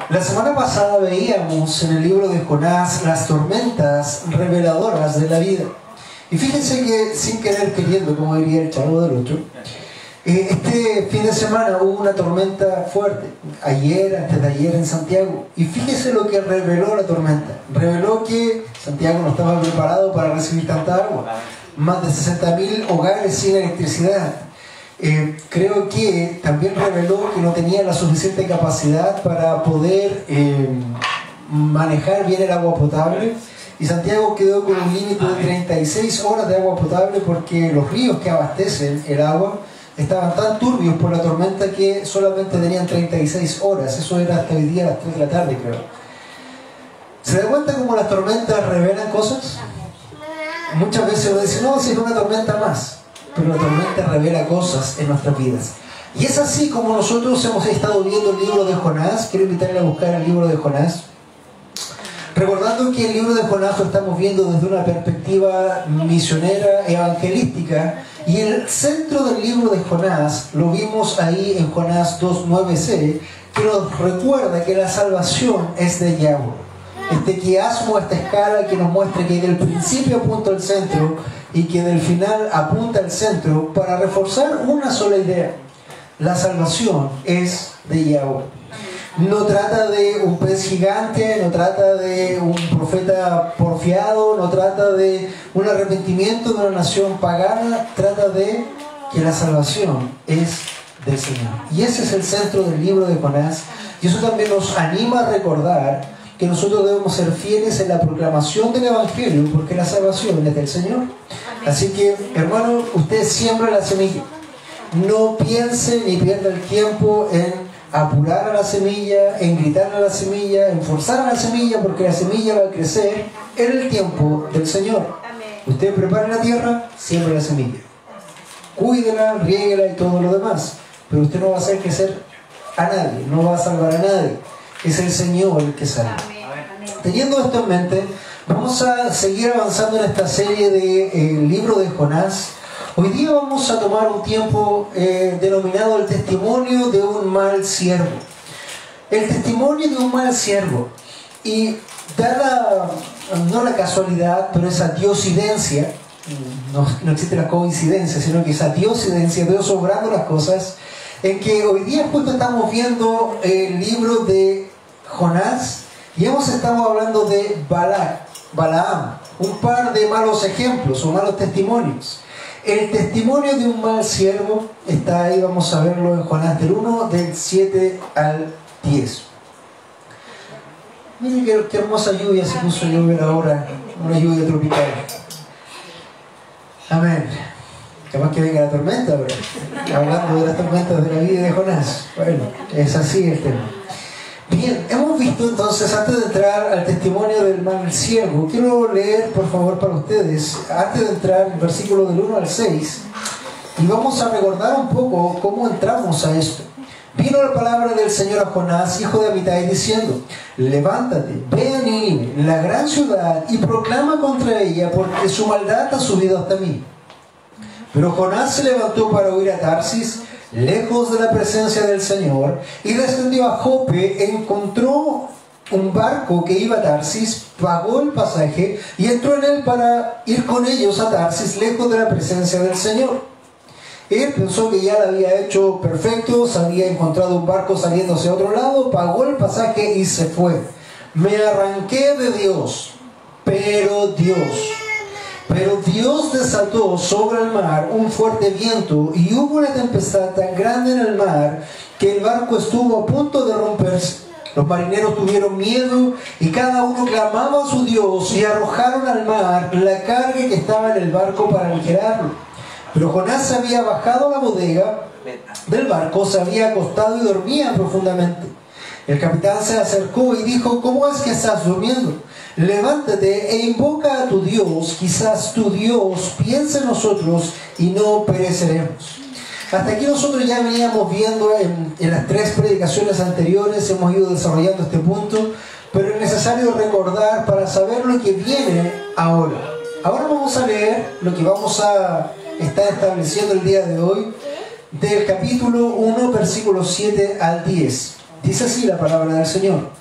La semana pasada veíamos en el libro de Jonás las tormentas reveladoras de la vida. Y fíjense que sin querer queriendo, como diría el chavo del otro, este fin de semana hubo una tormenta fuerte, ayer, antes de ayer en Santiago. Y fíjense lo que reveló la tormenta. Reveló que Santiago no estaba preparado para recibir tanta agua. Más de 60.000 hogares sin electricidad. Creo que también reveló que no tenía la suficiente capacidad para poder manejar bien el agua potable, y Santiago quedó con un límite de 36 horas de agua potable porque los ríos que abastecen el agua estaban tan turbios por la tormenta que solamente tenían 36 horas. Eso era hasta hoy día a las 3 de la tarde, creo. ¿Se da cuenta cómo las tormentas revelan cosas? Muchas veces uno dice, no, si es una tormenta más. Pero la tormenta revela cosas en nuestras vidas. Y es así como nosotros hemos estado viendo el libro de Jonás. Quiero invitarle a buscar el libro de Jonás. Recordando que el libro de Jonás lo estamos viendo desde una perspectiva misionera, evangelística. Y el centro del libro de Jonás lo vimos ahí en Jonás 2:9c, que nos recuerda que la salvación es de Yahweh. Este quiasmo, esta escala que nos muestra que del principio apunta al centro y que del final apunta al centro, para reforzar una sola idea: la salvación es de Yahweh. No trata de un pez gigante, no trata de un profeta porfiado, no trata de un arrepentimiento de una nación pagana, trata de que la salvación es del Señor. Y ese es el centro del libro de Jonás, y eso también nos anima a recordar que nosotros debemos ser fieles en la proclamación del Evangelio, porque la salvación es del Señor. Así que, hermano, usted siembra la semilla. No piense ni pierda el tiempo en apurar a la semilla, en gritar a la semilla, en forzar a la semilla, porque la semilla va a crecer en el tiempo del Señor. Usted prepara la tierra, siembra la semilla. Cuídela, riéguela y todo lo demás. Pero usted no va a hacer crecer a nadie, no va a salvar a nadie. Es el Señor el que salva. Teniendo esto en mente, vamos a seguir avanzando en esta serie del libro de Jonás. Hoy día vamos a tomar un tiempo denominado el testimonio de un mal siervo. El testimonio de un mal siervo. Y da no la casualidad, pero esa diosidencia, no existe la coincidencia, sino que esa diosidencia, Dios obrando las cosas, en que hoy día justo estamos viendo el libro de Jonás y hemos estado hablando de Balaam, un par de malos ejemplos o malos testimonios. El testimonio de un mal siervo está ahí, vamos a verlo en Jonás del 1, del 7 al 10. Miren qué hermosa lluvia se puso a llover ahora, una lluvia tropical. Amén. Capaz que venga la tormenta ahora, hablando de las tormentas de la vida de Jonás. Bueno, es así el tema. Bien, hemos visto entonces, antes de entrar al testimonio del mal siervo, quiero leer por favor para ustedes, antes de entrar el versículo del 1 al 6, y vamos a recordar un poco cómo entramos a esto. Vino la palabra del Señor a Jonás, hijo de Amitai, diciendo: levántate, ve a Nínive, la gran ciudad, y proclama contra ella, porque su maldad ha subido hasta mí. Pero Jonás se levantó para huir a Tarsis, lejos de la presencia del Señor, y descendió a Jope, encontró un barco que iba a Tarsis, pagó el pasaje y entró en él para ir con ellos a Tarsis, lejos de la presencia del Señor. Él pensó que ya lo había hecho perfecto, se había encontrado un barco saliendo hacia otro lado, pagó el pasaje y se fue. Me arranqué de Dios, pero Dios desató sobre el mar un fuerte viento y hubo una tempestad tan grande en el mar que el barco estuvo a punto de romperse. Los marineros tuvieron miedo y cada uno clamaba a su Dios y arrojaron al mar la carga que estaba en el barco para aligerarlo. Pero Jonás se había bajado a la bodega del barco, se había acostado y dormía profundamente. El capitán se acercó y dijo: ¿cómo es que estás durmiendo? Levántate e invoca a tu Dios, quizás tu Dios piense en nosotros y no pereceremos. Hasta aquí nosotros ya veníamos viendo en las 3 predicaciones anteriores, hemos ido desarrollando este punto, pero es necesario recordar para saber lo que viene ahora. Ahora vamos a leer lo que vamos a estar estableciendo el día de hoy, del capítulo 1, versículos 7 al 10. Dice así la palabra del Señor.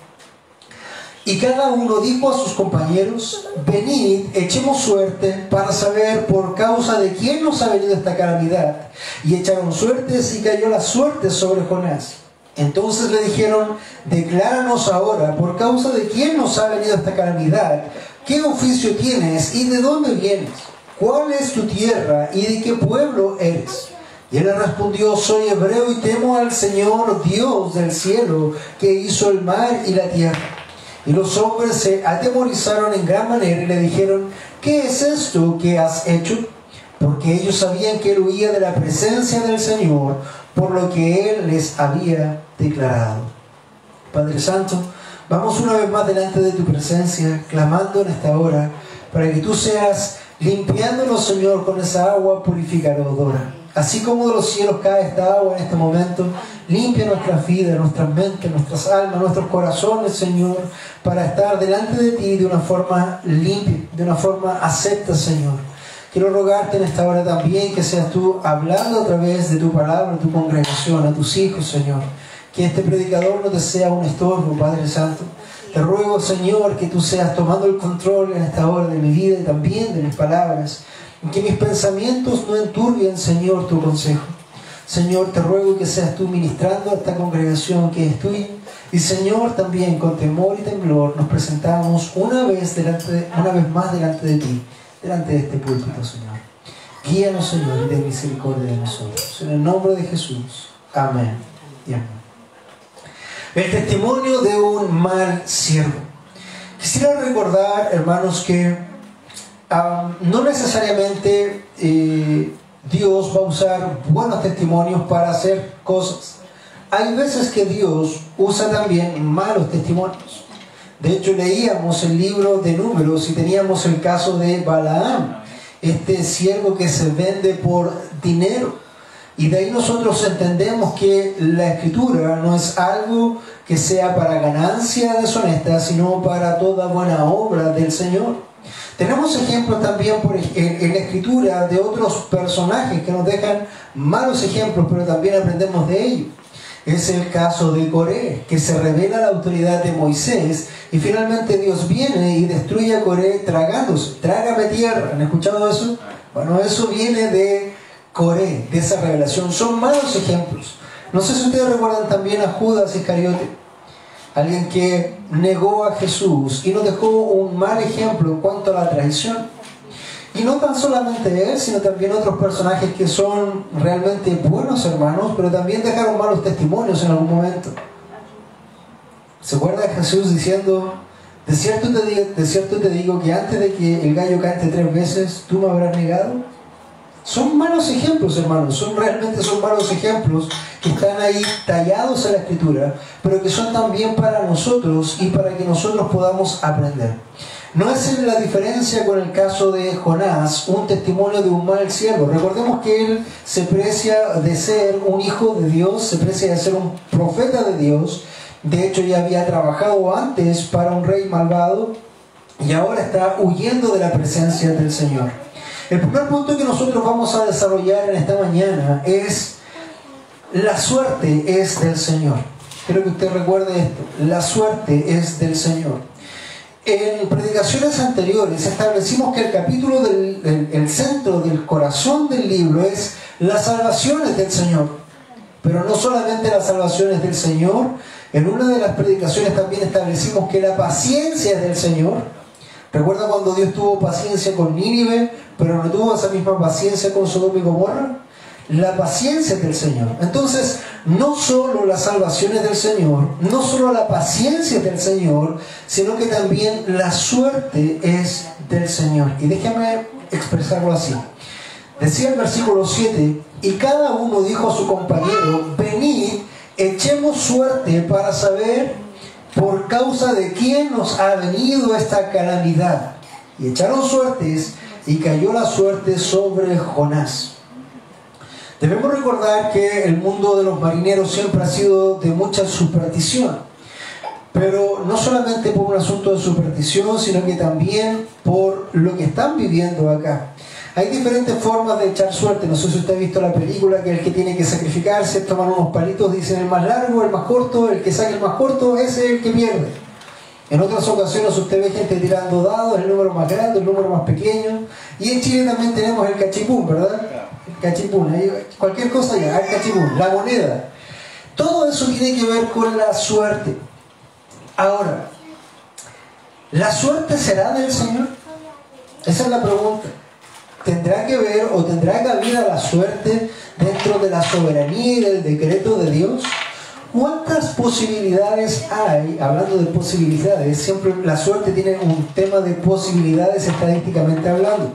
Y cada uno dijo a sus compañeros: venid, echemos suerte para saber por causa de quién nos ha venido esta calamidad. Y echaron suertes, y cayó la suerte sobre Jonás. Entonces le dijeron: decláranos ahora por causa de quién nos ha venido esta calamidad. ¿Qué oficio tienes y de dónde vienes? ¿Cuál es tu tierra y de qué pueblo eres? Y él le respondió: soy hebreo y temo al Señor Dios del cielo, que hizo el mar y la tierra. Y los hombres se atemorizaron en gran manera y le dijeron: ¿qué es esto que has hecho? Porque ellos sabían que él huía de la presencia del Señor, por lo que él les había declarado. Padre Santo, vamos una vez más delante de tu presencia, clamando en esta hora, para que tú seas limpiándonos, Señor, con esa agua purificadora. Así como de los cielos cae esta agua en este momento, limpia nuestras vidas, nuestras mentes, nuestras almas, nuestros corazones, Señor, para estar delante de ti de una forma limpia, de una forma acepta, Señor. Quiero rogarte en esta hora también que seas tú hablando a través de tu palabra, a tu congregación, a tus hijos, Señor. Que este predicador no te sea un estorbo, Padre Santo. Te ruego, Señor, que tú seas tomando el control en esta hora de mi vida y también de mis palabras. Y que mis pensamientos no enturbien, Señor, tu consejo. Señor, te ruego que seas tú ministrando a esta congregación que es tuya. Y, Señor, también con temor y temblor nos presentamos una vez más delante de ti, delante de este púlpito, Señor. Guíanos, Señor, y ten misericordia de nosotros. En el nombre de Jesús. Amén y amén. El testimonio de un mal siervo. Quisiera recordar, hermanos, que no necesariamente Dios va a usar buenos testimonios para hacer cosas. Hay veces que Dios usa también malos testimonios. De hecho, leíamos el libro de Números y teníamos el caso de Balaam, este siervo que se vende por dinero. Y de ahí nosotros entendemos que la Escritura no es algo que sea para ganancia deshonesta, sino para toda buena obra del Señor. Tenemos ejemplos también en la Escritura de otros personajes que nos dejan malos ejemplos, pero también aprendemos de ellos. Es el caso de Coré, que se revela la autoridad de Moisés y finalmente Dios viene y destruye a Coré tragándose. Trágame tierra. ¿Han escuchado eso? Bueno, eso viene de Coré, de esa revelación. Son malos ejemplos. No sé si ustedes recuerdan también a Judas Iscariote, alguien que negó a Jesús y nos dejó un mal ejemplo en cuanto a la traición. Y no tan solamente él, sino también otros personajes que son realmente buenos hermanos, pero también dejaron malos testimonios en algún momento. ¿Se acuerda de Jesús diciendo: de cierto te digo que antes de que el gallo cante 3 veces, tú me habrás negado? Son malos ejemplos, hermanos, son malos ejemplos que están ahí tallados en la Escritura, pero que son también para nosotros y para que nosotros podamos aprender. No es la diferencia con el caso de Jonás, un testimonio de un mal siervo. Recordemos que él se precia de ser un hijo de Dios, se precia de ser un profeta de Dios. De hecho, ya había trabajado antes para un rey malvado y ahora está huyendo de la presencia del Señor. El primer punto que nosotros vamos a desarrollar en esta mañana es: la suerte es del Señor. Quiero que usted recuerde esto: la suerte es del Señor. En predicaciones anteriores establecimos que el capítulo el centro del corazón del libro es las salvaciones del Señor. Pero no solamente las salvaciones del Señor. En una de las predicaciones también establecimos que la paciencia es del Señor. ¿Recuerda cuando Dios tuvo paciencia con Nínive, pero no tuvo esa misma paciencia con Sodoma y Gomorra? La paciencia del Señor. Entonces, no solo las salvaciones del Señor, no solo la paciencia del Señor, sino que también la suerte es del Señor. Y déjame expresarlo así. Decía el versículo 7: y cada uno dijo a su compañero: venid, echemos suerte para saber por causa de quién nos ha venido esta calamidad. Y echaron suertes, y cayó la suerte sobre Jonás. Debemos recordar que el mundo de los marineros siempre ha sido de mucha superstición, pero no solamente por un asunto de superstición, sino que también por lo que están viviendo acá. Hay diferentes formas de echar suerte. No sé si usted ha visto la película, que el que tiene que sacrificarse, toman unos palitos, dicen el más largo, el más corto, el que saque el más corto, ese es el que pierde. En otras ocasiones usted ve gente tirando dados, el número más grande, el número más pequeño. Y en Chile también tenemos el cachipún, ¿verdad? El cachipún, cualquier cosa ya, el cachipún, la moneda. Todo eso tiene que ver con la suerte. Ahora, ¿la suerte será del Señor? Esa es la pregunta. ¿Tendrá que ver o tendrá cabida la suerte dentro de la soberanía y del decreto de Dios? ¿Cuántas posibilidades hay? Hablando de posibilidades, siempre la suerte tiene un tema de posibilidades estadísticamente hablando.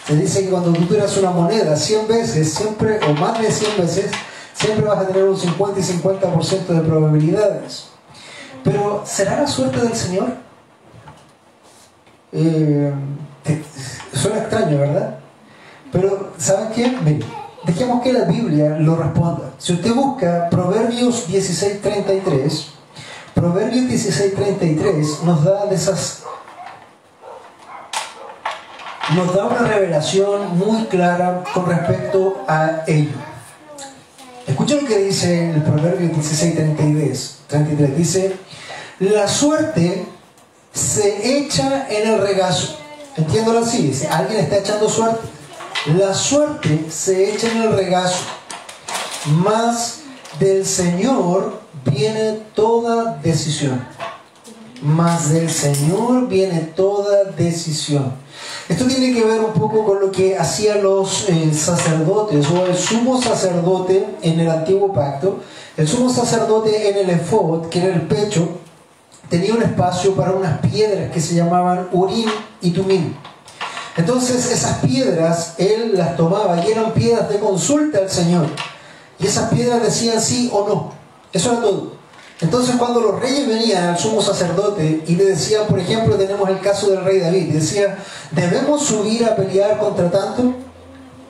Se dice que cuando tú tiras una moneda 100 veces, siempre, o más de 100 veces, siempre vas a tener un 50 y 50% de probabilidades. Pero, ¿será la suerte del Señor? Suena extraño, ¿verdad? Pero, ¿saben qué? Miren, dejemos que la Biblia lo responda. Si usted busca Proverbios 16:33, Proverbios 16:33 nos da una revelación muy clara con respecto a ello. Escuchen lo que dice el Proverbio 16:33. Dice: la suerte se echa en el regazo. Entiéndolo así, dice, alguien está echando suerte. La suerte se echa en el regazo, mas del Señor viene toda decisión. Mas del Señor viene toda decisión. Esto tiene que ver un poco con lo que hacían los sacerdotes o el sumo sacerdote en el antiguo pacto. El sumo sacerdote en el efod, que era el pecho, tenía un espacio para unas piedras que se llamaban Urim y Tumim. Entonces esas piedras él las tomaba y eran piedras de consulta al Señor. Y esas piedras decían sí o no. Eso era todo. Entonces cuando los reyes venían al sumo sacerdote y le decían, por ejemplo, tenemos el caso del rey David, y decía, ¿debemos subir a pelear contra tanto?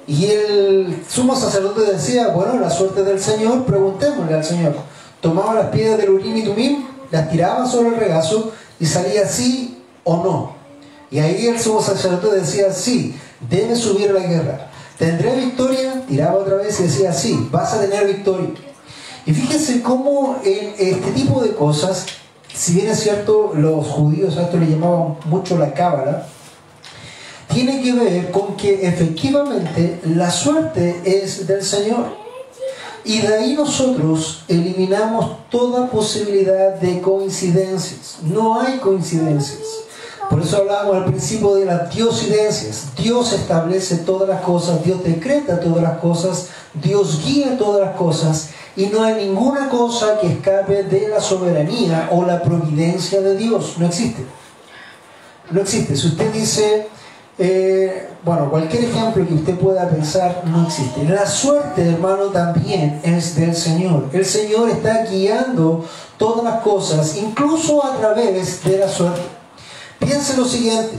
Y el sumo sacerdote decía, bueno, la suerte del Señor, preguntémosle al Señor. Tomaba las piedras del Urim y Tumim, las tiraba sobre el regazo y salía sí o no. Y ahí el sumo sacerdote decía, sí, debe subir a la guerra. ¿Tendré victoria? Tiraba otra vez y decía, sí, vas a tener victoria. Y fíjense cómo en este tipo de cosas, si bien es cierto, los judíos a esto le llamaban mucho la cábala, tiene que ver con que efectivamente la suerte es del Señor. Y de ahí nosotros eliminamos toda posibilidad de coincidencias. No hay coincidencias. Por eso hablábamos al principio de las diosidencias. Dios establece todas las cosas, Dios decreta todas las cosas, Dios guía todas las cosas, y no hay ninguna cosa que escape de la soberanía o la providencia de Dios. No existe. No existe. Si usted dice, bueno, cualquier ejemplo que usted pueda pensar, no existe. La suerte, hermano, también es del Señor. El Señor está guiando todas las cosas, incluso a través de la suerte. Piense lo siguiente.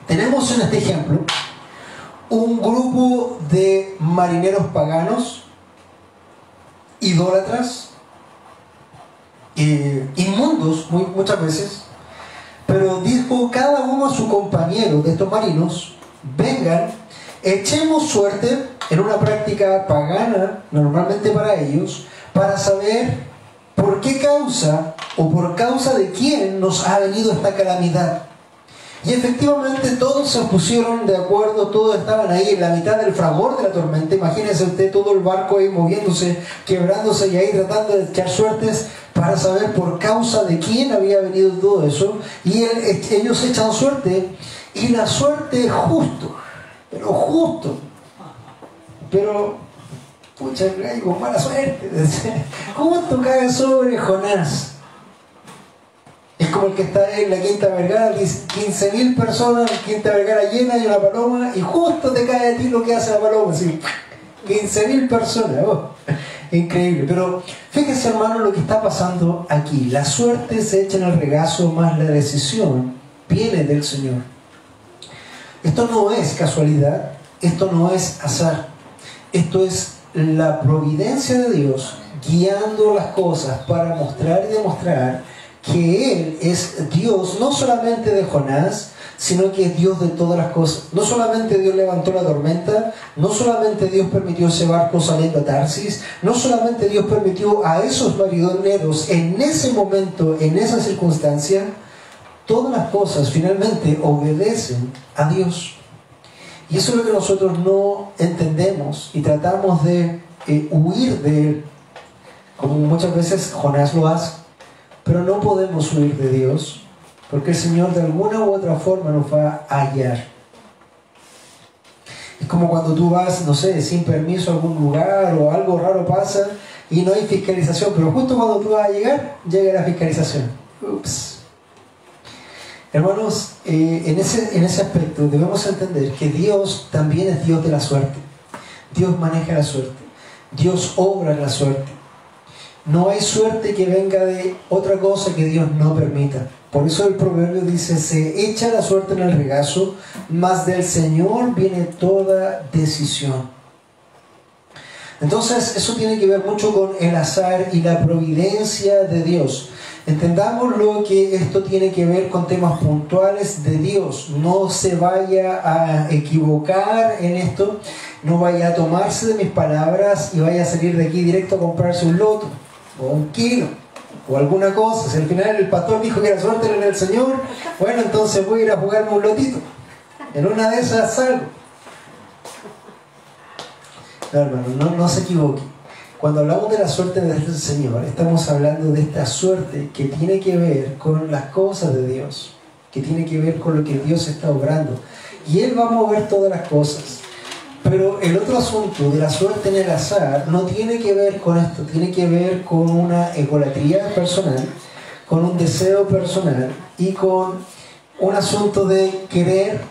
Tenemos en este ejemplo un grupo de marineros paganos, idólatras, inmundos muchas veces, pero dijo cada uno a su compañero de estos marinos, vengan, echemos suerte en una práctica pagana, normalmente para ellos, para saber por qué causa o por causa de quién nos ha venido esta calamidad. Y efectivamente todos se pusieron de acuerdo, todos estaban ahí en la mitad del fragor de la tormenta. Imagínense usted todo el barco ahí moviéndose, quebrándose y ahí tratando de echar suertes para saber por causa de quién había venido todo eso. Y ellos echan suerte, y la suerte es justo, pero pucha, con mala suerte. Justo cae sobre Jonás. Es como el que está en la Quinta Vergara, 15.000 personas, Quinta Vergara llena y una paloma, y justo te cae a ti lo que hace la paloma, así, 15.000 personas, increíble. Pero fíjense, hermano, lo que está pasando aquí. La suerte se echa en el regazo, más la decisión viene del Señor. Esto no es casualidad, esto no es azar, esto es la providencia de Dios guiando las cosas para mostrar y demostrar que Él es Dios no solamente de Jonás, sino que es Dios de todas las cosas. No solamente Dios levantó la tormenta, no solamente Dios permitió ese barco saliendo a Tarsis, no solamente Dios permitió a esos marineros en ese momento, en esa circunstancia, todas las cosas finalmente obedecen a Dios. Y eso es lo que nosotros no entendemos y tratamos de huir de Él, como muchas veces Jonás lo hace. Pero no podemos huir de Dios, porque el Señor de alguna u otra forma nos va a hallar. Es como cuando tú vas, no sé, sin permiso a algún lugar o algo raro pasa y no hay fiscalización, pero justo cuando tú vas a llegar, llega la fiscalización. Ups. Hermanos, en ese aspecto debemos entender que Dios también es Dios de la suerte. Dios maneja la suerte. Dios obra la suerte. No hay suerte que venga de otra cosa que Dios no permita. Por eso el proverbio dice: se echa la suerte en el regazo, mas del Señor viene toda decisión. Entonces eso tiene que ver mucho con el azar y la providencia de Dios. Entendamos lo que esto tiene que ver con temas puntuales de Dios. No se vaya a equivocar en esto, no vaya a tomarse de mis palabras y vaya a salir de aquí directo a comprarse un loto o un kilo o alguna cosa. Si al final el pastor dijo que la suerte era en el Señor, bueno, entonces voy a ir a jugarme un lotito. En una de esas salgo. No, hermano, no se equivoque. Cuando hablamos de la suerte del Señor, estamos hablando de esta suerte que tiene que ver con las cosas de Dios, que tiene que ver con lo que Dios está obrando. Y Él va a mover todas las cosas. Pero el otro asunto de la suerte en el azar no tiene que ver con esto, tiene que ver con una egolatría personal, con un deseo personal y con un asunto de querer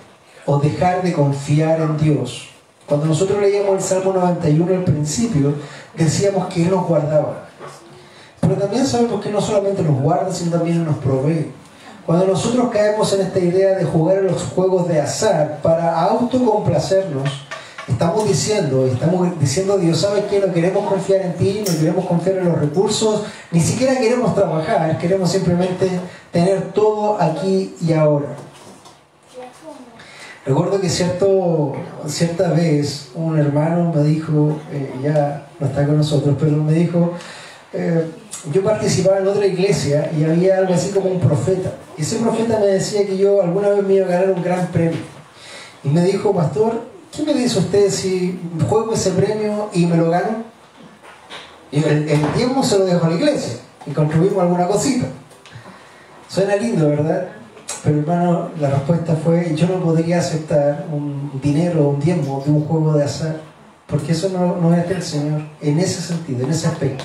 o dejar de confiar en Dios. Cuando nosotros leíamos el Salmo 91 al principio, decíamos que Él nos guardaba. Pero también sabemos que no solamente nos guarda, sino también nos provee. Cuando nosotros caemos en esta idea de jugar en los juegos de azar para autocomplacernos, estamos diciendo a Dios: ¿sabes qué? No queremos confiar en ti, no queremos confiar en los recursos, ni siquiera queremos trabajar, queremos simplemente tener todo aquí y ahora. Recuerdo que cierta vez un hermano me dijo, ya no está con nosotros, pero me dijo, yo participaba en otra iglesia y había algo así como un profeta. Y ese profeta me decía que yo alguna vez me iba a ganar un gran premio. Y me dijo: pastor, ¿qué me dice usted si juego ese premio y me lo gano? Y el tiempo se lo dejo a la iglesia y construimos alguna cosita. Suena lindo, ¿verdad? Pero hermano, la respuesta fue: yo no podría aceptar un dinero o un diezmo de un juego de azar, porque eso no es del Señor, en ese sentido, en ese aspecto.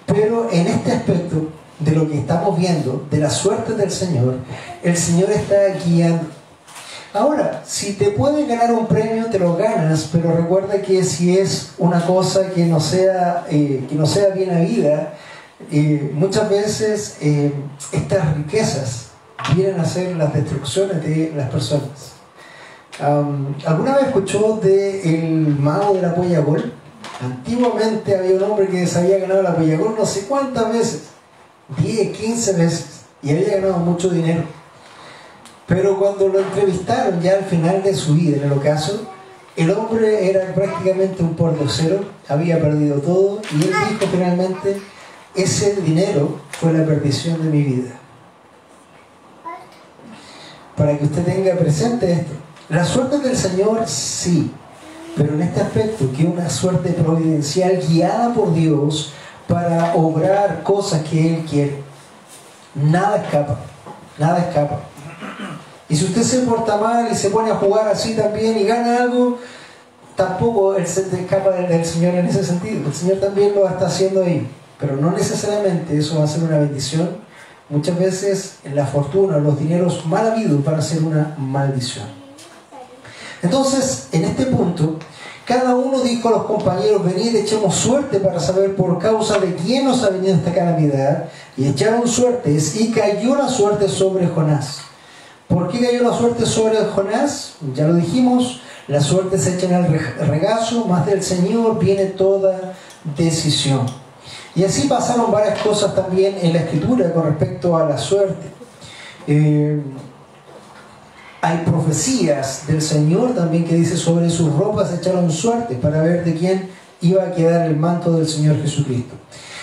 Pero en este aspecto de lo que estamos viendo, de la suerte del Señor, el Señor está guiando. Ahora, si te puedes ganar un premio, te lo ganas, pero recuerda que si es una cosa que no sea bien habida, muchas veces estas riquezas vienen a ser las destrucciones de las personas. ¿Alguna vez escuchó del mago de la polla gol? Antiguamente había un hombre que se había ganado la polla gol no sé cuántas veces, 10, 15 veces, y había ganado mucho dinero. Pero cuando lo entrevistaron ya al final de su vida, en el ocaso, el hombre era prácticamente un pordiosero, había perdido todo, y él dijo finalmente: ese dinero fue la perdición de mi vida. Para que usted tenga presente esto. La suerte del Señor, sí, pero en este aspecto, que es una suerte providencial guiada por Dios para obrar cosas que Él quiere. Nada escapa, nada escapa. Y si usted se porta mal y se pone a jugar así también y gana algo, tampoco Él se escapa del Señor en ese sentido. El Señor también lo está haciendo ahí, pero no necesariamente eso va a ser una bendición. Muchas veces la fortuna, los dineros mal habidos van a ser una maldición. Entonces, en este punto, cada uno dijo a los compañeros: venid, echemos suerte para saber por causa de quién nos ha venido esta calamidad. Y echaron suertes, y cayó la suerte sobre Jonás. ¿Por qué cayó la suerte sobre Jonás? Ya lo dijimos, la suerte se echa en el regazo, mas del Señor viene toda decisión. Y así pasaron varias cosas también en la Escritura con respecto a la suerte. Hay profecías del Señor también que dice: sobre sus ropas echaron suerte para ver de quién iba a quedar el manto del Señor Jesucristo.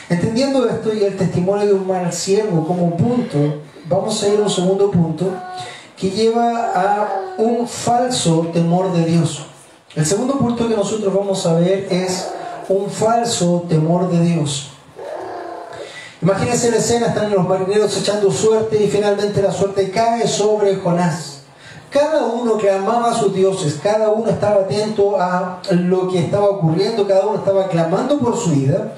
Entendiendo esto y el testimonio de un mal siervo como punto, vamos a ir a un segundo punto que lleva a un falso temor de Dios. El segundo punto que nosotros vamos a ver es un falso temor de Dios. Imagínense la escena: están los marineros echando suerte y finalmente la suerte cae sobre Jonás. Cada uno clamaba a sus dioses, cada uno estaba atento a lo que estaba ocurriendo, cada uno estaba clamando por su vida.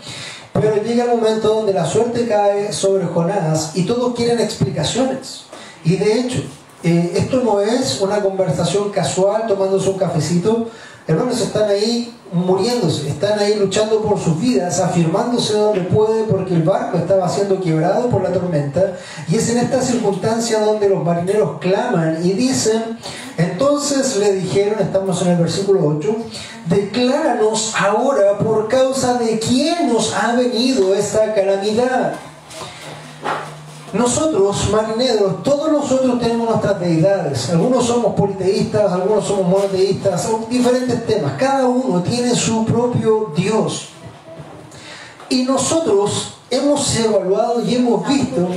Pero llega el momento donde la suerte cae sobre Jonás y todos quieren explicaciones. Y de hecho, esto no es una conversación casual tomándose un cafecito. Hermanos, están ahí muriéndose, están ahí luchando por sus vidas, afirmándose donde puede, porque el barco estaba siendo quebrado por la tormenta. Y es en esta circunstancia donde los marineros claman y dicen: entonces le dijeron, estamos en el versículo 8, decláranos ahora por causa de quién nos ha venido esta calamidad. Nosotros, marineros, todos nosotros tenemos nuestras deidades. Algunos somos politeístas, algunos somos monoteístas, son diferentes temas. Cada uno tiene su propio Dios. Y nosotros hemos evaluado y hemos visto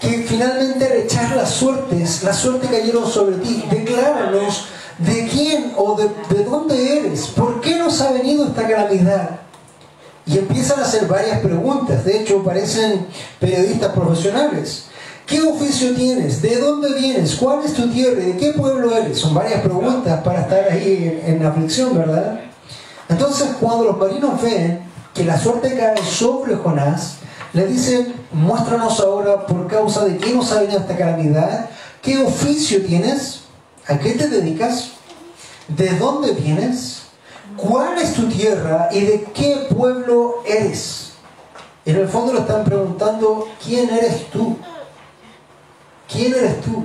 que finalmente al echar las suertes cayeron sobre ti. Decláranos de quién o de dónde eres. ¿Por qué nos ha venido esta calamidad? Y empiezan a hacer varias preguntas. De hecho, parecen periodistas profesionales. ¿Qué oficio tienes? ¿De dónde vienes? ¿Cuál es tu tierra? ¿De qué pueblo eres? Son varias preguntas para estar ahí en aflicción, ¿verdad? Entonces, cuando los marinos ven que la suerte cae sobre Jonás, le dicen: muéstranos ahora por causa de qué nos ha venido esta calamidad. ¿Qué oficio tienes? ¿A qué te dedicas? ¿De dónde vienes? ¿Cuál es tu tierra y de qué pueblo eres? En el fondo le están preguntando: ¿quién eres tú? ¿Quién eres tú?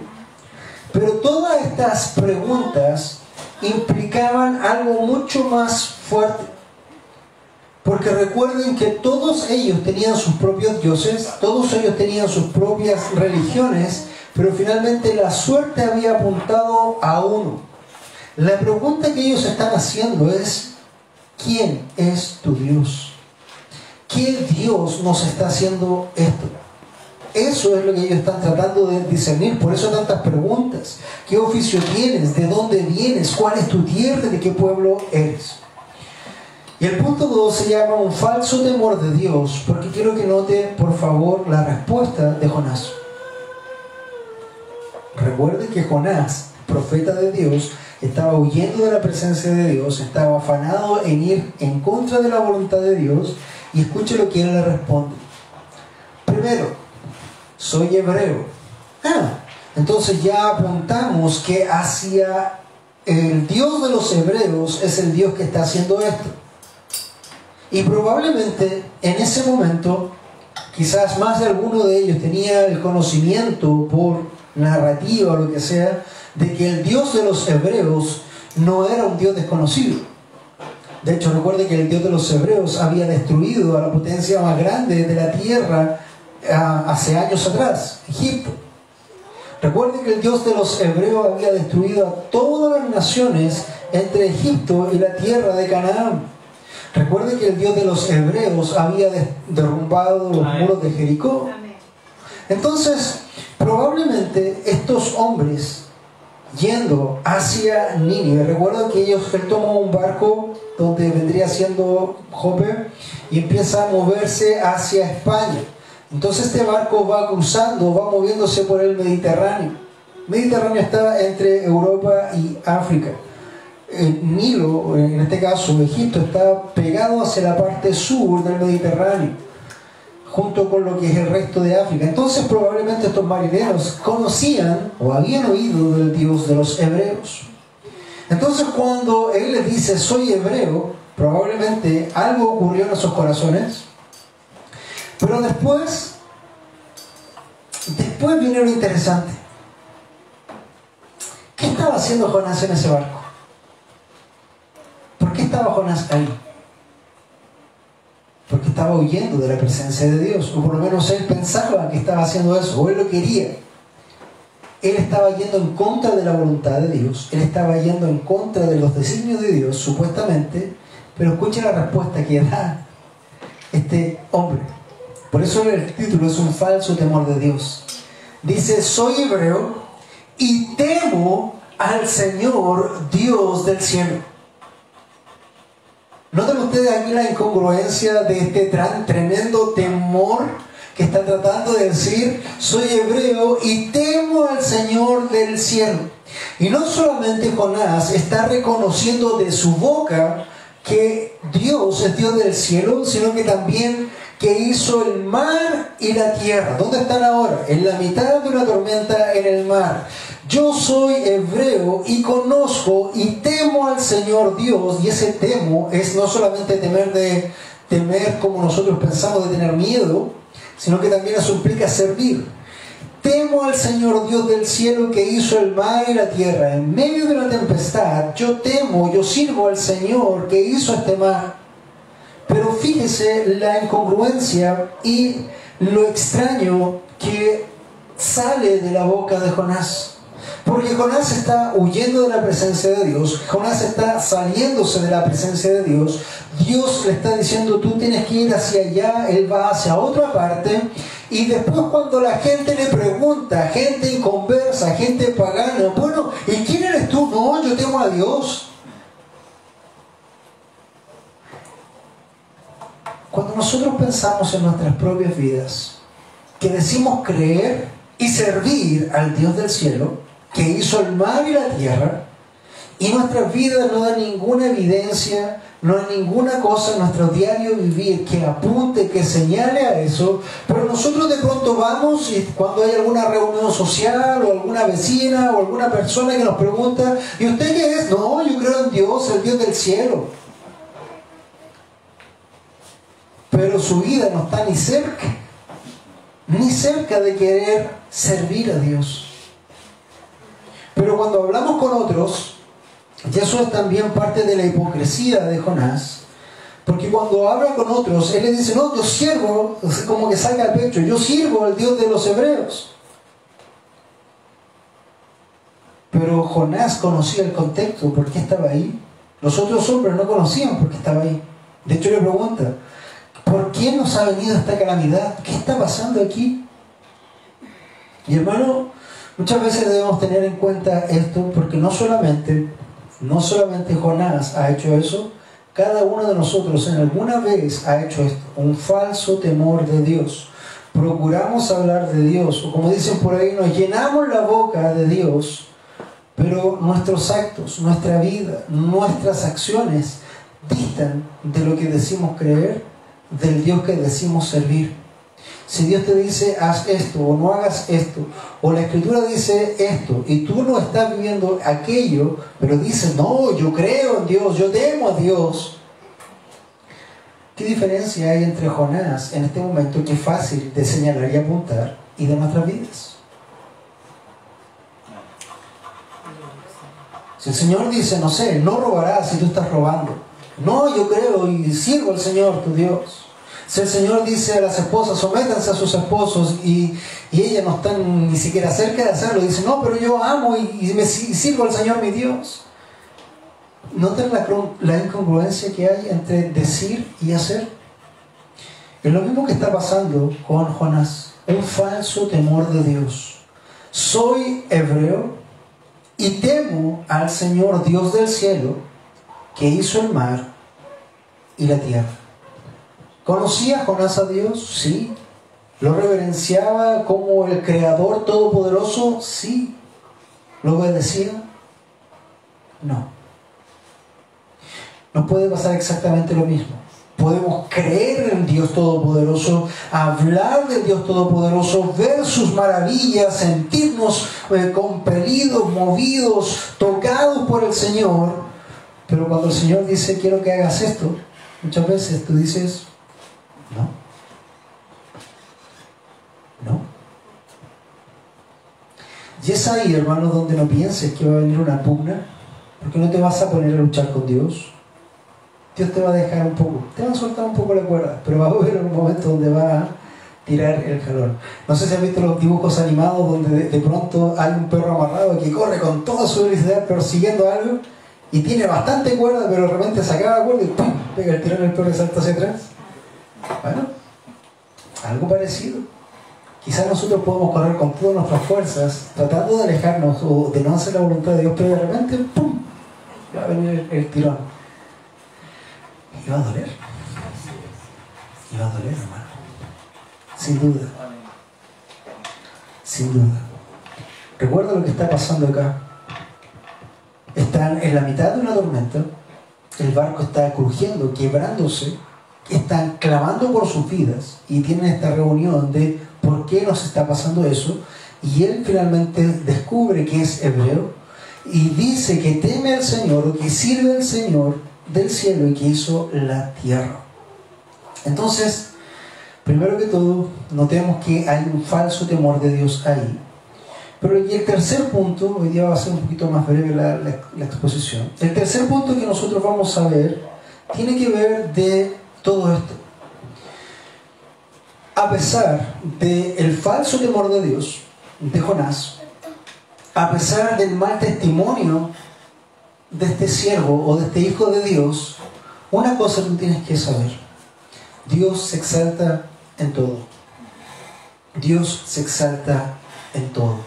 Pero todas estas preguntas implicaban algo mucho más fuerte. Porque recuerden que todos ellos tenían sus propios dioses, todos ellos tenían sus propias religiones, pero finalmente la suerte había apuntado a uno. La pregunta que ellos están haciendo es: ¿quién es tu Dios? ¿Qué Dios nos está haciendo esto? Eso es lo que ellos están tratando de discernir. Por eso tantas preguntas. ¿Qué oficio tienes? ¿De dónde vienes? ¿Cuál es tu tierra? ¿De qué pueblo eres? Y el punto 2 se llama un falso temor de Dios, porque quiero que note, por favor, la respuesta de Jonás. Recuerde que Jonás, profeta de Dios, estaba huyendo de la presencia de Dios, estaba afanado en ir en contra de la voluntad de Dios, y escuche lo que él le responde. Primero: soy hebreo. Entonces ya apuntamos que hacia el Dios de los hebreos es el Dios que está haciendo esto. Y probablemente en ese momento, quizás más de alguno de ellos tenía el conocimiento por narrativa o lo que sea, de que el Dios de los hebreos no era un Dios desconocido. De hecho, recuerde que el Dios de los hebreos había destruido a la potencia más grande de la tierra hace años atrás, Egipto. Recuerde que el Dios de los hebreos había destruido a todas las naciones entre Egipto y la tierra de Canaán. Recuerde que el Dios de los hebreos había derrumbado los muros de Jericó. Entonces, probablemente estos hombres yendo hacia Nínive, recuerda que él tomó un barco donde vendría siendo Jope y empieza a moverse hacia España. Entonces este barco va cruzando, va moviéndose por el Mediterráneo. El Mediterráneo está entre Europa y África. El Nilo, en este caso Egipto, está pegado hacia la parte sur del Mediterráneo, junto con lo que es el resto de África. Entonces probablemente estos marineros conocían o habían oído del Dios de los hebreos. Entonces cuando él les dice: soy hebreo, probablemente algo ocurrió en esos corazones. Pero después viene lo interesante. ¿Qué estaba haciendo Jonás en ese barco? ¿Por qué estaba Jonás ahí? Porque estaba huyendo de la presencia de Dios, o por lo menos él pensaba que estaba haciendo eso, o él lo quería. Él estaba yendo en contra de la voluntad de Dios, él estaba yendo en contra de los designios de Dios, supuestamente, pero escuche la respuesta que da este hombre. Por eso el título es un falso temor de Dios. Dice, soy hebreo y temo al Señor Dios del cielo. ¿Notan ustedes aquí la incongruencia de este tremendo temor que está tratando de decir? Soy hebreo y temo al Señor del cielo. Y no solamente Jonás está reconociendo de su boca que Dios es Dios del cielo, sino que también que hizo el mar y la tierra. ¿Dónde están ahora? En la mitad de una tormenta en el mar. Yo soy hebreo y conozco y temo al Señor Dios. Y ese temo es no solamente temer como nosotros pensamos de tener miedo, sino que también eso implica servir. Temo al Señor Dios del cielo que hizo el mar y la tierra. En medio de una tempestad, yo temo, yo sirvo al Señor que hizo este mar. Pero fíjese la incongruencia y lo extraño que sale de la boca de Jonás. Porque Jonás está huyendo de la presencia de Dios, Jonás está saliéndose de la presencia de Dios. Dios le está diciendo, tú tienes que ir hacia allá, él va hacia otra parte. Y después cuando la gente le pregunta, gente inconversa, gente pagana, bueno, ¿y quién eres tú? No, yo temo a Dios. Cuando nosotros pensamos en nuestras propias vidas, que decimos creer y servir al Dios del cielo, que hizo el mar y la tierra, y nuestras vidas no dan ninguna evidencia, no hay ninguna cosa en nuestro diario vivir que apunte, que señale a eso, pero nosotros de pronto vamos y cuando hay alguna reunión social o alguna vecina o alguna persona que nos pregunta, ¿y usted qué es? No, yo creo en Dios, el Dios del cielo. Pero su vida no está ni cerca de querer servir a Dios. Pero cuando hablamos con otros, y eso es también parte de la hipocresía de Jonás, porque cuando habla con otros, él le dice, no, yo sirvo, como que saca el pecho, yo sirvo al Dios de los hebreos. Pero Jonás conocía el contexto, ¿por qué estaba ahí? Los otros hombres no conocían por qué estaba ahí. De hecho le pregunta, ¿por qué nos ha venido esta calamidad? ¿Qué está pasando aquí? Y hermano, muchas veces debemos tener en cuenta esto, porque no solamente Jonás ha hecho eso, cada uno de nosotros en alguna vez ha hecho esto, un falso temor de Dios. Procuramos hablar de Dios, o como dicen por ahí, nos llenamos la boca de Dios, pero nuestros actos, nuestra vida, nuestras acciones distan de lo que decimos creer, del Dios que decimos servir. Si Dios te dice haz esto o no hagas esto, o la Escritura dice esto y tú no estás viviendo aquello, pero dices no, yo creo en Dios, yo temo a Dios, ¿qué diferencia hay entre Jonás en este momento, que es fácil de señalar y apuntar, y de nuestras vidas? Si el Señor dice, no sé, no robarás si tú estás robando, no, yo creo y sirvo al Señor tu Dios. Si el Señor dice a las esposas, sométanse a sus esposos, y ellas no están ni siquiera cerca de hacerlo, dice, no, pero yo amo y sirvo al Señor mi Dios. ¿Noten la incongruencia que hay entre decir y hacer? Es lo mismo que está pasando con Jonás, un falso temor de Dios. Soy hebreo y temo al Señor Dios del cielo, que hizo el mar y la tierra. ¿Conocía Jonás a Dios? Sí. ¿Lo reverenciaba como el Creador Todopoderoso? Sí. ¿Lo obedecía? No. Nos puede pasar exactamente lo mismo. Podemos creer en Dios Todopoderoso, hablar de Dios Todopoderoso, ver sus maravillas, sentirnos compelidos, movidos, tocados por el Señor. Pero cuando el Señor dice, quiero que hagas esto, muchas veces tú dices, no. Y es ahí, hermano, donde no pienses que va a venir una pugna, porque no te vas a poner a luchar con Dios. Dios te va a dejar un poco, te va a soltar un poco la cuerda, pero va a haber un momento donde va a tirar el jalón. No sé si has visto los dibujos animados donde de pronto hay un perro amarrado que corre con toda su velocidad persiguiendo algo y tiene bastante cuerda, pero de repente se acaba la cuerda y ¡pum! Pega el tirón, el perro y salta hacia atrás. Bueno, algo parecido. Quizás nosotros podemos correr con todas nuestras fuerzas tratando de alejarnos o de no hacer la voluntad de Dios, pero de repente ¡pum! Va a venir el tirón y va a doler. Y va a doler, hermano, sin duda, sin duda. Recuerda lo que está pasando acá. Están en la mitad de una tormenta, el barco está crujiendo, quebrándose, están clamando por sus vidas y tienen esta reunión de por qué nos está pasando eso, y él finalmente descubre que es hebreo y dice que teme al Señor, que sirve al Señor del cielo y que hizo la tierra. Entonces, primero que todo, notemos que hay un falso temor de Dios ahí. Pero y el tercer punto, hoy día va a ser un poquito más breve la exposición. El tercer punto que nosotros vamos a ver tiene que ver de todo esto. A pesar del falso temor de Dios, de Jonás, a pesar del mal testimonio de este siervo o de este hijo de Dios, una cosa tú tienes que saber: Dios se exalta en todo. Dios se exalta en todo.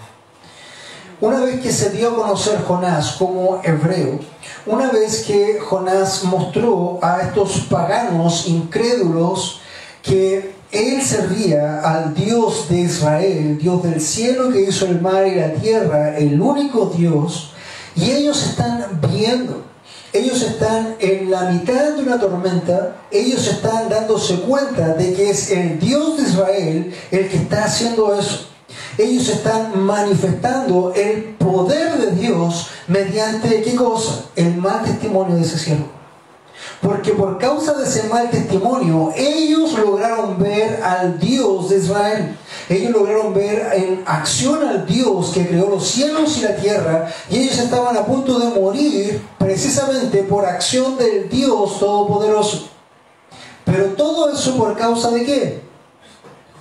Una vez que se dio a conocer Jonás como hebreo, una vez que Jonás mostró a estos paganos incrédulos que él servía al Dios de Israel, Dios del cielo que hizo el mar y la tierra, el único Dios, y ellos están viendo, ellos están en la mitad de una tormenta, ellos están dándose cuenta de que es el Dios de Israel el que está haciendo eso. Ellos están manifestando el poder de Dios mediante, ¿qué cosa? El mal testimonio de ese siervo. Porque por causa de ese mal testimonio, ellos lograron ver al Dios de Israel. Ellos lograron ver en acción al Dios que creó los cielos y la tierra, y ellos estaban a punto de morir precisamente por acción del Dios Todopoderoso. Pero todo eso por causa de ¿qué?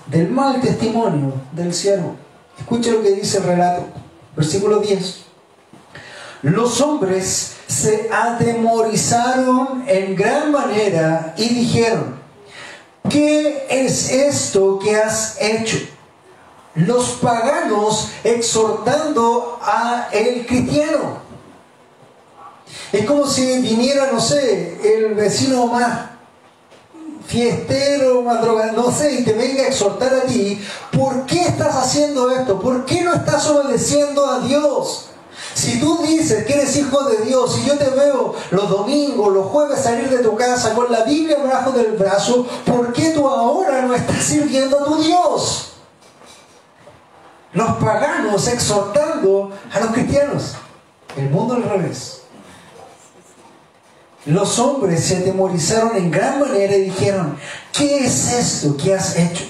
Del mal testimonio del siervo. Escucha lo que dice el relato, versículo 10. Los hombres se atemorizaron en gran manera y dijeron: ¿qué es esto que has hecho? Los paganos exhortando a el cristiano. Es como si viniera, no sé, el vecino más fiestero, más drogado, no sé, y te venga a exhortar a ti: ¿por qué estás haciendo esto? ¿Por qué no estás obedeciendo a Dios? Si tú dices que eres hijo de Dios y yo te veo los domingos, los jueves salir de tu casa con la Biblia debajo del brazo, ¿por qué tú ahora no estás sirviendo a tu Dios? Los paganos exhortando a los cristianos. El mundo al revés. Los hombres se atemorizaron en gran manera y dijeron: ¿qué es esto que has hecho?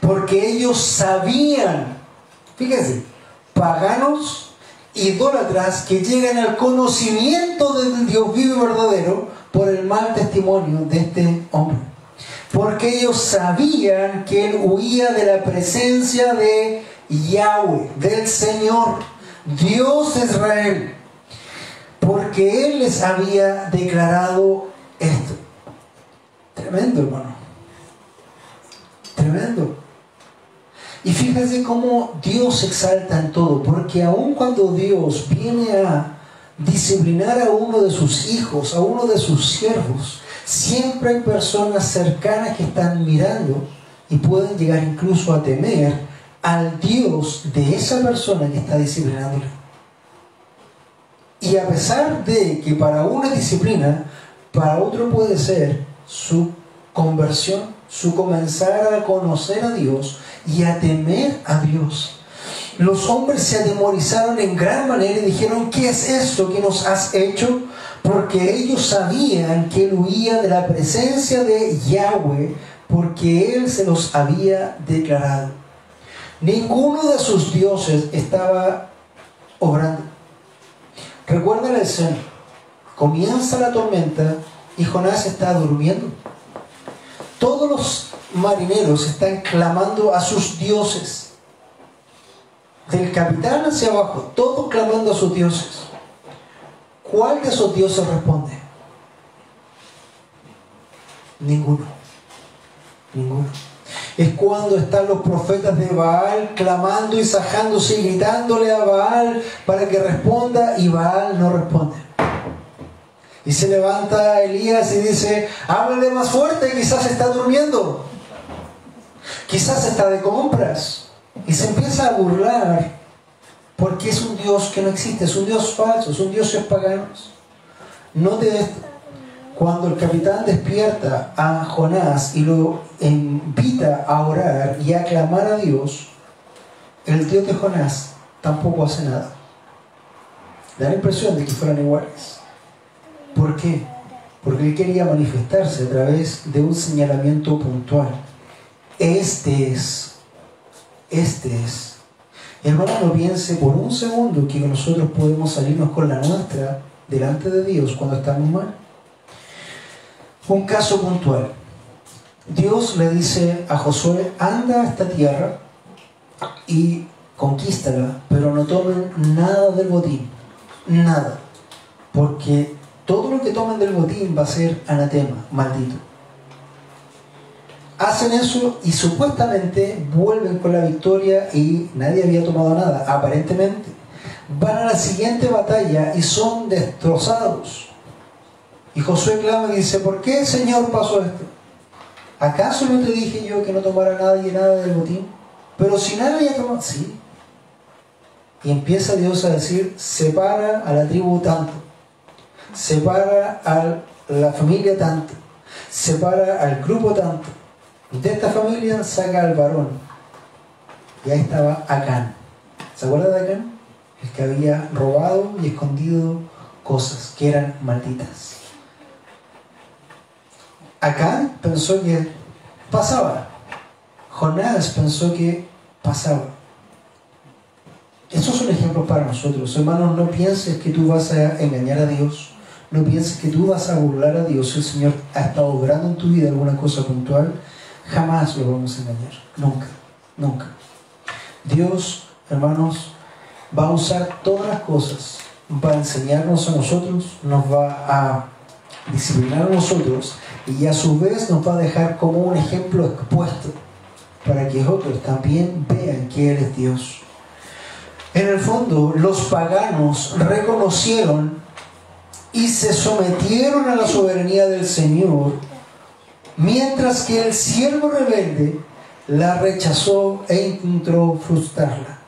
Porque ellos sabían, fíjense, paganos, idólatras que llegan al conocimiento del Dios vivo y verdadero por el mal testimonio de este hombre. Porque ellos sabían que él huía de la presencia de Yahweh, del Señor, Dios de Israel. Porque él les había declarado esto. Tremendo, hermano. Tremendo. Y fíjense cómo Dios se exalta en todo, porque aun cuando Dios viene a disciplinar a uno de sus hijos, a uno de sus siervos, siempre hay personas cercanas que están mirando y pueden llegar incluso a temer al Dios de esa persona que está disciplinándole. Y a pesar de que para uno es disciplina, para otro puede ser su conversión, su comenzar a conocer a Dios y a temer a Dios. Los hombres se atemorizaron en gran manera y dijeron: ¿qué es esto que nos has hecho? Porque ellos sabían que él huía de la presencia de Yahweh, porque él se los había declarado. Ninguno de sus dioses estaba obrando. Recuerda la escena. Comienza la tormenta y Jonás está durmiendo. Todos los marineros están clamando a sus dioses. Del capitán hacia abajo, todos clamando a sus dioses. ¿Cuál de esos dioses responde? Ninguno. Ninguno. Es cuando están los profetas de Baal clamando y sajándose y gritándole a Baal para que responda, y Baal no responde. Y se levanta Elías y dice: háblale más fuerte, quizás está durmiendo, quizás está de compras. Y se empieza a burlar, porque es un Dios que no existe, es un Dios falso, es un Dios pagano. Note esto: cuando el capitán despierta a Jonás y lo invita a orar y a clamar a Dios, el Dios de Jonás tampoco hace nada. Da la impresión de que fueran iguales. ¿Por qué? Porque él quería manifestarse a través de un señalamiento puntual. Este es. Hermano, no piense por un segundo que nosotros podemos salirnos con la nuestra delante de Dios cuando estamos mal. Un caso puntual. Dios le dice a Josué: anda a esta tierra y conquístala, pero no tomen nada del botín. Nada. Porque todo lo que tomen del botín va a ser anatema, maldito. Hacen eso y supuestamente vuelven con la victoria y nadie había tomado nada, aparentemente. Van a la siguiente batalla y son destrozados. Y Josué clama y dice: ¿por qué, Señor, pasó esto? ¿Acaso no te dije yo que no tomara nadie nada del botín? Pero si nadie había tomado... Sí. Y empieza Dios a decir: separa a la tribu tanto, separa a la familia tanto, separa al grupo tanto. De esta familia saca al varón. Y ahí estaba Acán. ¿Se acuerda de Acán? El que había robado y escondido cosas que eran malditas. Acán pensó que pasaba. Jonás pensó que pasaba. Estos son ejemplos para nosotros. Hermanos, no pienses que tú vas a engañar a Dios. No pienses que tú vas a burlar a Dios. Si el Señor ha estado obrando en tu vida alguna cosa puntual, jamás lo vamos a engañar. Nunca, nunca. Dios, hermanos, va a usar todas las cosas. Va a enseñarnos a nosotros, nos va a disciplinar a nosotros y a su vez nos va a dejar como un ejemplo expuesto para que otros también vean que Él es Dios. En el fondo, los paganos reconocieron y se sometieron a la soberanía del Señor, mientras que el siervo rebelde la rechazó e intentó frustrarla.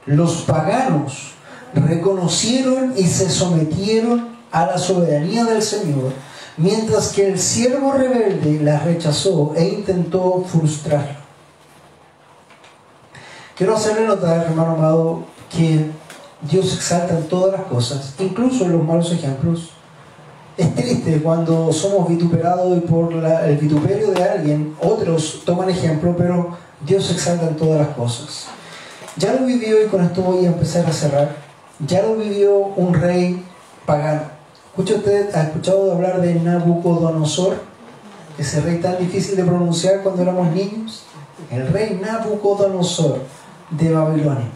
Los paganos reconocieron y se sometieron a la soberanía del Señor, mientras que el siervo rebelde la rechazó e intentó frustrarla. Quiero hacerle notar, hermano amado, que Dios exalta en todas las cosas, incluso en los malos ejemplos. Es triste cuando somos vituperados y por el vituperio de alguien otros toman ejemplo, pero Dios exalta en todas las cosas. Ya lo vivió, y con esto voy a empezar a cerrar, ya lo vivió un rey pagano. ¿Escucha usted, ha escuchado hablar de Nabucodonosor? Ese rey tan difícil de pronunciar cuando éramos niños. El rey Nabucodonosor de Babilonia.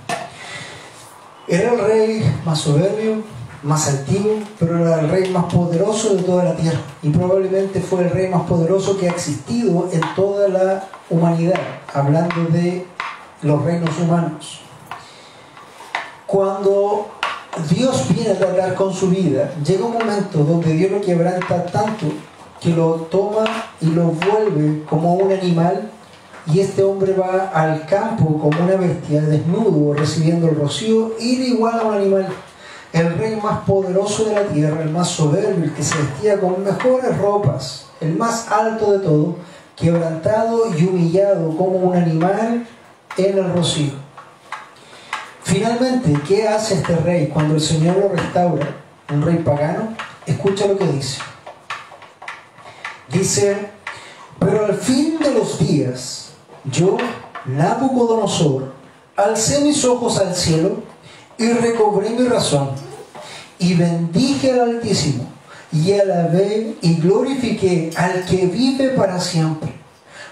Era el rey más soberbio, más altivo, pero era el rey más poderoso de toda la tierra. Y probablemente fue el rey más poderoso que ha existido en toda la humanidad, hablando de los reinos humanos. Cuando Dios viene a tratar con su vida, llega un momento donde Dios lo quebranta tanto que lo toma y lo vuelve como un animal, y este hombre va al campo como una bestia, desnudo, recibiendo el rocío, y igual a un animal. El rey más poderoso de la tierra, el más soberbio, el que se vestía con mejores ropas, el más alto de todo, quebrantado y humillado como un animal en el rocío. Finalmente, ¿qué hace este rey cuando el Señor lo restaura? Un rey pagano. Escucha lo que dice. Dice: pero al fin de los días, yo, Nabucodonosor, alcé mis ojos al cielo y recobré mi razón, y bendije al Altísimo, y alabé y glorifiqué al que vive para siempre,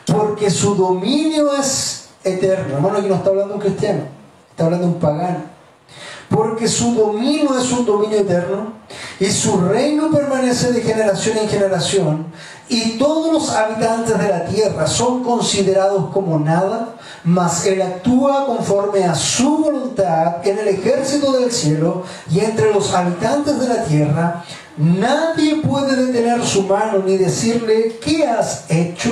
porque su dominio es eterno. Hermano, aquí no está hablando un cristiano, está hablando un pagano. Porque su dominio es un dominio eterno y su reino permanece de generación en generación, y todos los habitantes de la tierra son considerados como nada, mas él actúa conforme a su voluntad en el ejército del cielo y entre los habitantes de la tierra. Nadie puede detener su mano ni decirle: ¿qué has hecho?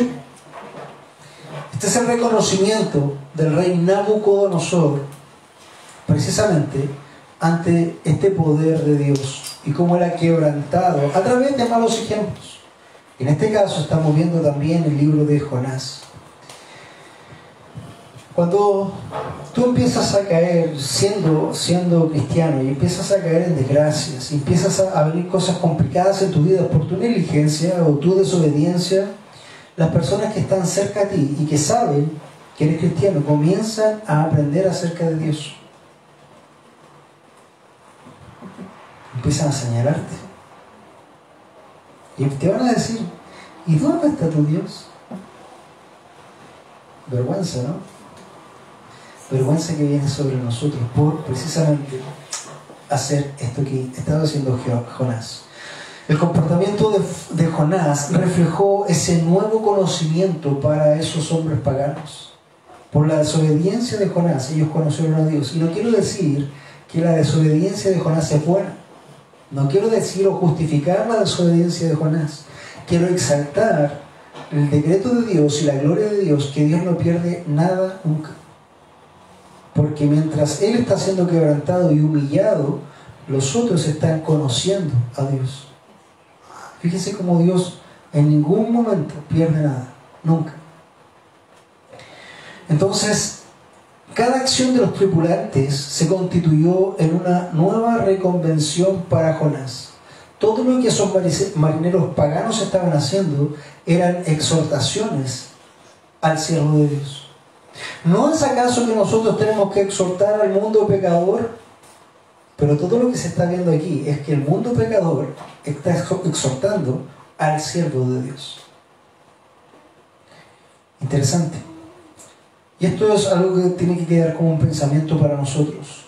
Este es el reconocimiento del rey Nabucodonosor, precisamente ante este poder de Dios y cómo él ha quebrantado a través de malos ejemplos. En este caso estamos viendo también el libro de Jonás. Cuando tú empiezas a caer siendo cristiano y empiezas a caer en desgracias y empiezas a venir cosas complicadas en tu vida por tu negligencia o tu desobediencia, las personas que están cerca de ti y que saben que eres cristiano comienzan a aprender acerca de Dios. Empiezan a señalarte y te van a decir: ¿y dónde está tu Dios? Vergüenza, ¿no? Vergüenza que viene sobre nosotros por precisamente hacer esto que estaba haciendo Jonás. El comportamiento de Jonás reflejó ese nuevo conocimiento para esos hombres paganos. Por la desobediencia de Jonás ellos conocieron a Dios. Y no quiero decir que la desobediencia de Jonás es buena. No quiero decir o justificar la desobediencia de Jonás. Quiero exaltar el decreto de Dios y la gloria de Dios, que Dios no pierde nada nunca. Porque mientras Él está siendo quebrantado y humillado, los otros están conociendo a Dios. Fíjense cómo Dios en ningún momento pierde nada. Nunca. Entonces, cada acción de los tripulantes se constituyó en una nueva reconvención para Jonás. Todo lo que esos marineros paganos estaban haciendo eran exhortaciones al siervo de Dios. ¿No es acaso que nosotros tenemos que exhortar al mundo pecador? Pero todo lo que se está viendo aquí es que el mundo pecador está exhortando al siervo de Dios. Interesante. Y esto es algo que tiene que quedar como un pensamiento para nosotros.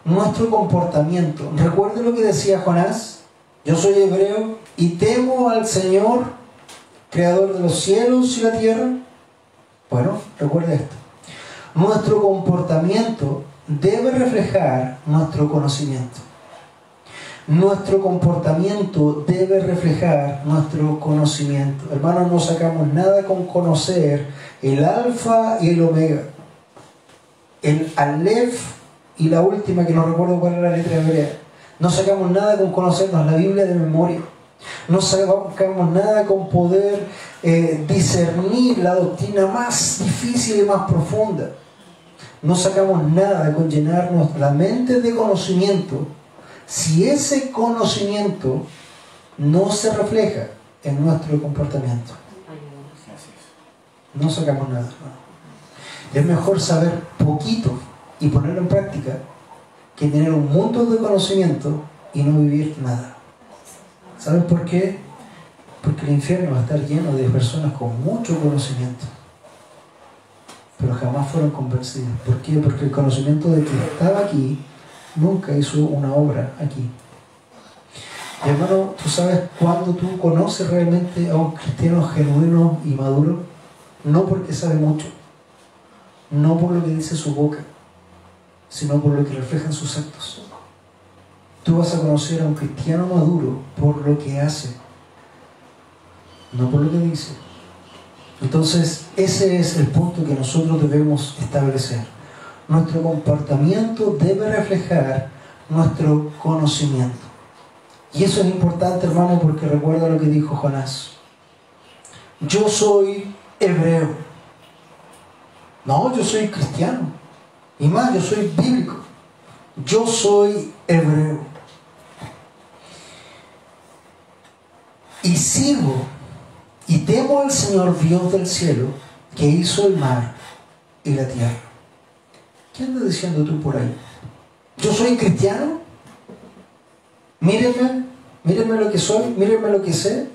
Nuestro comportamiento. ¿Recuerden lo que decía Jonás? Yo soy hebreo y temo al Señor, creador de los cielos y la tierra. Bueno, recuerde esto. Nuestro comportamiento debe reflejar nuestro conocimiento. Nuestro comportamiento debe reflejar nuestro conocimiento. Hermanos, no sacamos nada con conocer el alfa y el omega, el alef y la última, que no recuerdo cuál era la letra hebrea. No sacamos nada con conocernos la Biblia de memoria. No sacamos nada con poder discernir la doctrina más difícil y más profunda. No sacamos nada con llenarnos la mente de conocimiento si ese conocimiento no se refleja en nuestro comportamiento. No sacamos nada. Es mejor saber poquito y ponerlo en práctica que tener un montón de conocimiento y no vivir nada. ¿Sabes por qué? Porque el infierno va a estar lleno de personas con mucho conocimiento, pero jamás fueron convencidas. ¿Por qué? Porque el conocimiento de que estaba aquí nunca hizo una obra aquí. Y hermano, ¿tú sabes cuándo tú conoces realmente a un cristiano genuino y maduro? No porque sabe mucho, no por lo que dice su boca, sino por lo que reflejan sus actos. Tú vas a conocer a un cristiano maduro por lo que hace, no por lo que dice. Entonces, ese es el punto que nosotros debemos establecer. Nuestro comportamiento debe reflejar nuestro conocimiento. Y eso es importante, hermano, porque recuerda lo que dijo Jonás. Yo soy hebreo. No, yo soy cristiano. Y más, yo soy bíblico. Yo soy hebreo. Y sirvo y temo al Señor Dios del cielo, que hizo el mar y la tierra. ¿Qué andas diciendo tú por ahí? ¿Yo soy cristiano? Míreme, mírenme lo que soy, mírenme lo que sé.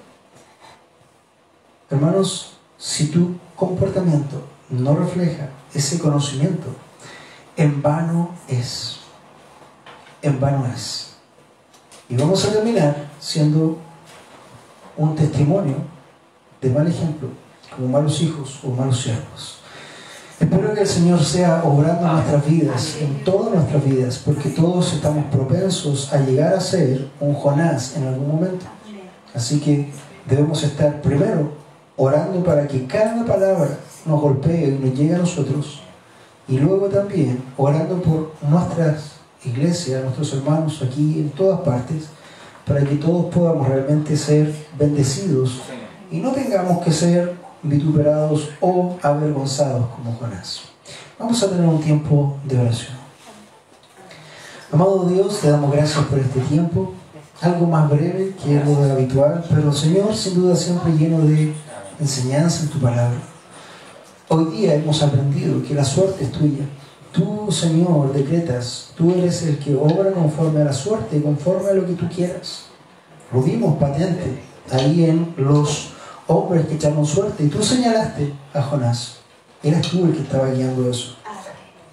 Hermanos, si tu comportamiento no refleja ese conocimiento, en vano es. En vano es. Y vamos a terminar siendo un testimonio de mal ejemplo, como malos hijos o malos siervos. Espero que el Señor sea obrando en nuestras vidas, en todas nuestras vidas, porque todos estamos propensos a llegar a ser un Jonás en algún momento. Así que debemos estar primero orando para que cada palabra nos golpee y nos llegue a nosotros, y luego también orando por nuestras iglesias, nuestros hermanos aquí en todas partes, para que todos podamos realmente ser bendecidos y no tengamos que ser vituperados o avergonzados como Jonás. Vamos a tener un tiempo de oración. Amado Dios, te damos gracias por este tiempo, algo más breve que lo de habitual, pero Señor, sin duda siempre lleno de enseñanza en tu palabra. Hoy día hemos aprendido que la suerte es tuya. Tú, Señor, decretas, tú eres el que obra conforme a la suerte, conforme a lo que tú quieras. Lo vimos patente ahí en los hombres que echaron suerte, y tú señalaste a Jonás. Eras tú el que estaba guiando eso.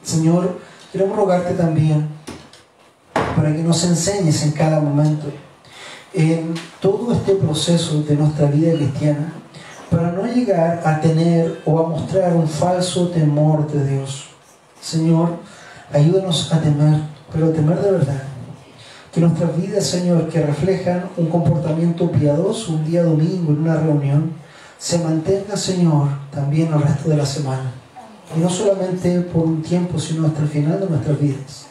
Señor, queremos rogarte también para que nos enseñes en cada momento, en todo este proceso de nuestra vida cristiana, para no llegar a tener o a mostrar un falso temor de Dios. Señor, ayúdanos a temer, pero a temer de verdad. Que nuestras vidas, Señor, que reflejan un comportamiento piadoso un día domingo en una reunión, se mantenga, Señor, también el resto de la semana. Y no solamente por un tiempo, sino hasta el final de nuestras vidas.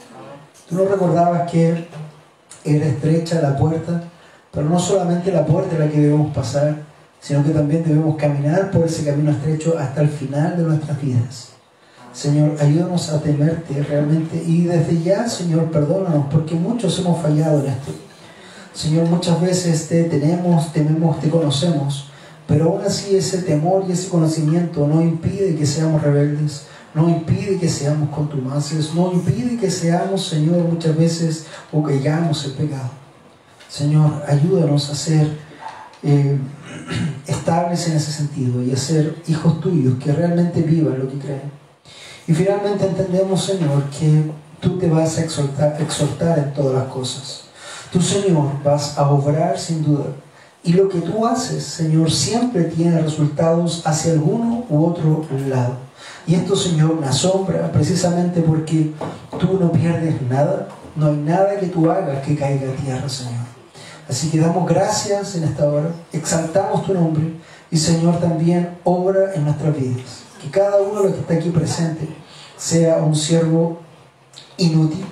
Tú nos recordabas que era estrecha la puerta, pero no solamente la puerta es la que debemos pasar, sino que también debemos caminar por ese camino estrecho hasta el final de nuestras vidas. Señor, ayúdanos a temerte realmente, y desde ya, Señor, perdónanos, porque muchos hemos fallado en esto. Señor, muchas veces te tememos, te conocemos, pero aún así ese temor y ese conocimiento no impide que seamos rebeldes, no impide que seamos contumaces, no impide que seamos, Señor, muchas veces o caigamos en pecado. Señor, ayúdanos a ser estables en ese sentido y a ser hijos tuyos que realmente vivan lo que creen. Y finalmente entendemos, Señor, que tú te vas a exhortar en todas las cosas. Tú, Señor, vas a obrar sin duda. Y lo que tú haces, Señor, siempre tiene resultados hacia alguno u otro lado. Y esto, Señor, me asombra precisamente porque tú no pierdes nada. No hay nada que tú hagas que caiga a tierra, Señor. Así que damos gracias en esta hora, exaltamos tu nombre y, Señor, también obra en nuestras vidas. Que cada uno de los que está aquí presente sea un siervo inútil,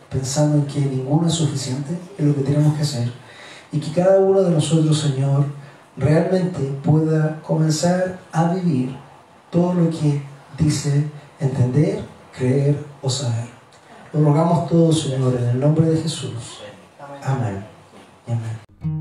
pensando en que ninguno es suficiente en lo que tenemos que hacer. Y que cada uno de nosotros, Señor, realmente pueda comenzar a vivir todo lo que dice entender, creer o saber. Lo rogamos todos, Señor, en el nombre de Jesús. Amén. Amén.